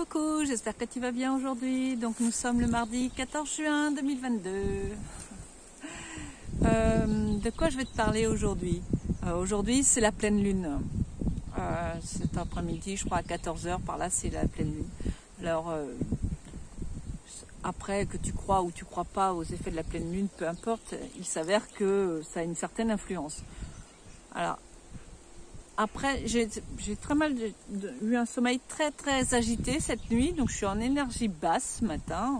Coucou, j'espère que tu vas bien aujourd'hui. Donc nous sommes le mardi 14 juin 2022. De quoi je vais te parler aujourd'hui? Aujourd'hui c'est la pleine lune. Cet après-midi, je crois à 14 h, par là c'est la pleine lune. Alors après que tu crois ou tu crois pas aux effets de la pleine lune, peu importe, il s'avère que ça a une certaine influence. Alors après, j'ai très mal eu un sommeil très agité cette nuit, donc je suis en énergie basse ce matin.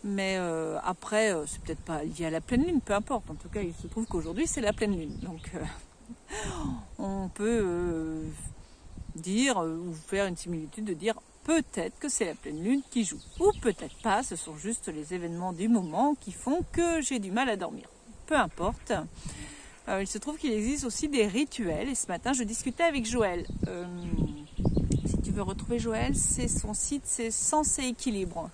Mais après, c'est peut-être pas lié à la pleine lune, peu importe. En tout cas, il se trouve qu'aujourd'hui c'est la pleine lune, donc on peut dire ou faire une similitude de dire peut-être que c'est la pleine lune qui joue, ou peut-être pas. Ce sont juste les événements du moment qui font que j'ai du mal à dormir. Peu importe. Il se trouve qu'il existe aussi des rituels, et ce matin je discutais avec Joël. Si tu veux retrouver Joël, c'est son site, c'est Sens et Équilibre.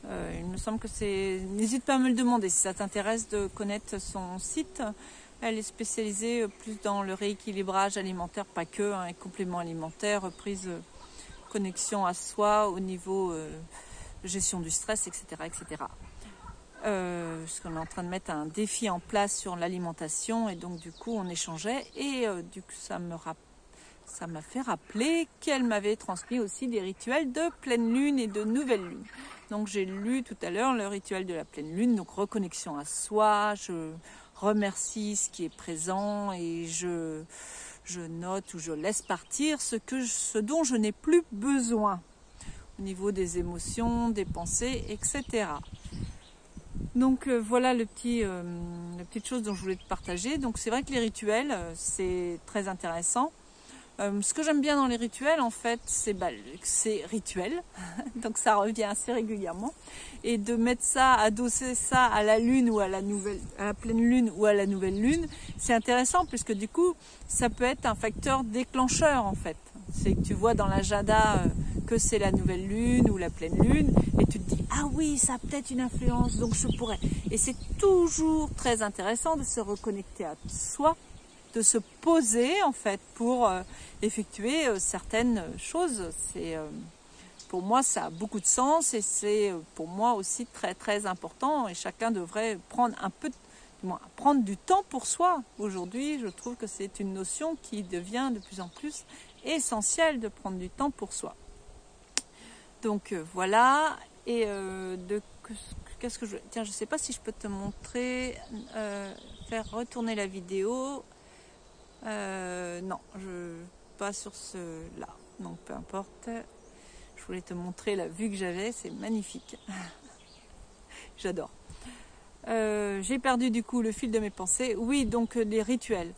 Il me semble que c'est... N'hésite pas à me le demander si ça t'intéresse de connaître son site. Elle est spécialisée plus dans le rééquilibrage alimentaire, pas que, et compléments alimentaires, reprise, connexion à soi au niveau gestion du stress, etc. etc. Parce qu'on est en train de mettre un défi en place sur l'alimentation, et donc du coup on échangeait, et du coup ça m'a fait rappeler qu'elle m'avait transmis aussi des rituels de pleine lune et de nouvelle lune. Donc j'ai lu tout à l'heure le rituel de la pleine lune, donc reconnexion à soi, je remercie ce qui est présent et je note ou je laisse partir ce dont je n'ai plus besoin au niveau des émotions, des pensées, etc. Donc voilà la petite chose dont je voulais te partager. Donc c'est vrai que les rituels, c'est très intéressant. Ce que j'aime bien dans les rituels, en fait, c'est rituel. Donc ça revient assez régulièrement. Et de mettre ça, adosser ça à la lune ou à la pleine lune ou à la nouvelle lune, c'est intéressant puisque du coup, ça peut être un facteur déclencheur, en fait. C'est que tu vois dans l'agenda que c'est la nouvelle lune ou la pleine lune, et tu te dis ah oui, ça a peut-être une influence, donc je pourrais. Et c'est toujours très intéressant de se reconnecter à soi, de se poser en fait pour effectuer certaines choses. Pour moi ça a beaucoup de sens, et c'est pour moi aussi très important, et chacun devrait prendre prendre du temps pour soi. Aujourd'hui, je trouve que c'est une notion qui devient de plus en plus essentielle, de prendre du temps pour soi. Donc voilà. Et qu'est-ce que je... Tiens, je sais pas si je peux te montrer, faire retourner la vidéo. Non, pas sur ce-là. Donc peu importe. Je voulais te montrer la vue que j'avais, c'est magnifique. J'adore. J'ai perdu du coup le fil de mes pensées. Oui, donc les rituels.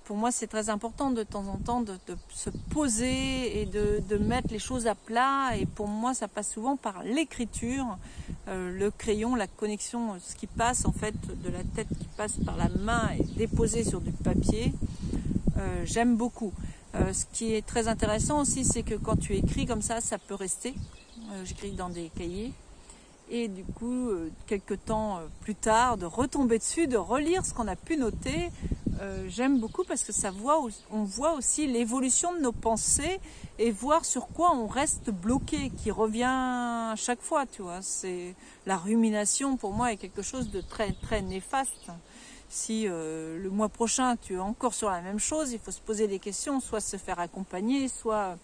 Pour moi, c'est très important de temps en temps de se poser et de mettre les choses à plat. Et pour moi, ça passe souvent par l'écriture, le crayon, la connexion, ce qui passe en fait de la tête, qui passe par la main et déposé sur du papier. J'aime beaucoup. Ce qui est très intéressant aussi, c'est que quand tu écris comme ça peut rester. J'écris dans des cahiers. Et du coup, quelques temps plus tard, de retomber dessus, de relire ce qu'on a pu noter, j'aime beaucoup parce que on voit aussi l'évolution de nos pensées et voir sur quoi on reste bloqué, qui revient à chaque fois, tu vois. C'est la rumination, pour moi, est quelque chose de très néfaste. Si le mois prochain tu es encore sur la même chose, il faut se poser des questions, soit se faire accompagner, soit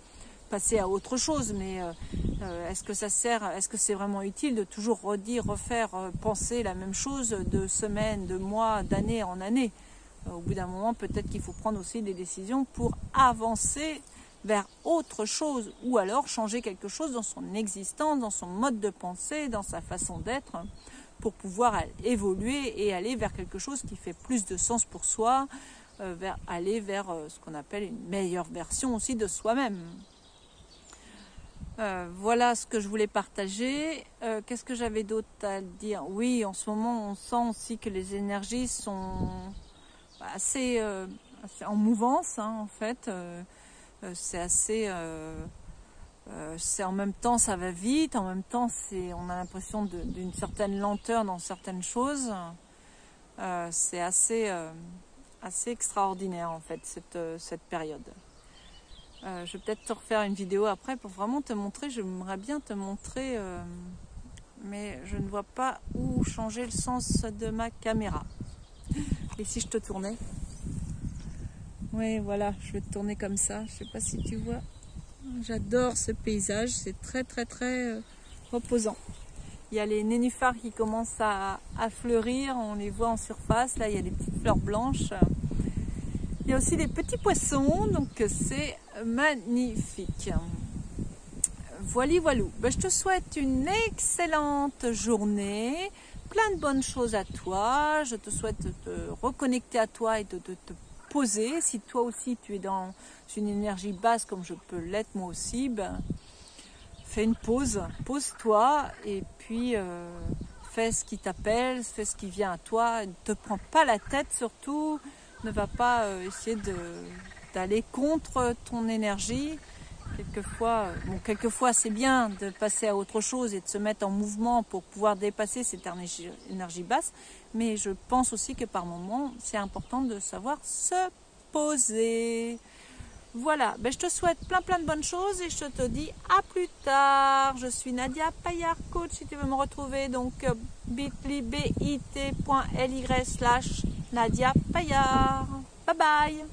passer à autre chose. Mais est-ce que ça sert, est-ce que c'est vraiment utile de toujours redire, refaire, penser la même chose de semaine, de mois, d'année en année? Au bout d'un moment, peut-être qu'il faut prendre aussi des décisions pour avancer vers autre chose, ou alors changer quelque chose dans son existence, dans son mode de pensée, dans sa façon d'être, pour pouvoir évoluer et aller vers quelque chose qui fait plus de sens pour soi, aller vers ce qu'on appelle une meilleure version aussi de soi-même. Voilà ce que je voulais partager. Qu'est-ce que j'avais d'autre à dire? Oui, en ce moment, on sent aussi que les énergies sont assez en mouvance, hein, en fait. C'est assez... c'est en même temps, ça va vite, en même temps, on a l'impression d'une certaine lenteur dans certaines choses. C'est assez extraordinaire, en fait, cette période. Je vais peut-être te refaire une vidéo après pour vraiment te montrer. J'aimerais bien te montrer, mais je ne vois pas où changer le sens de ma caméra. Et si je te tournais? Oui, voilà, je vais te tourner comme ça. Je sais pas si tu vois. J'adore ce paysage, c'est très très très reposant. Il y a les nénuphars qui commencent à fleurir, on les voit en surface. Là, il y a des petites fleurs blanches. Il y a aussi des petits poissons, donc c'est magnifique. Voilà, voilou. Ben, je te souhaite une excellente journée, plein de bonnes choses à toi. Je te souhaite de te reconnecter à toi et de te poser. Si toi aussi tu es dans une énergie basse comme je peux l'être moi aussi, ben, fais une pause, pose-toi et puis fais ce qui t'appelle, fais ce qui vient à toi. Ne te prends pas la tête surtout. Ne va pas essayer d'aller contre ton énergie. Quelquefois c'est bien de passer à autre chose et de se mettre en mouvement pour pouvoir dépasser cette énergie basse, mais je pense aussi que par moments c'est important de savoir se poser. Voilà, ben je te souhaite plein de bonnes choses et je te dis à plus tard. Je suis Nadia Payard, coach, si tu veux me retrouver, donc bit.ly/Nadia Payard. Bye bye.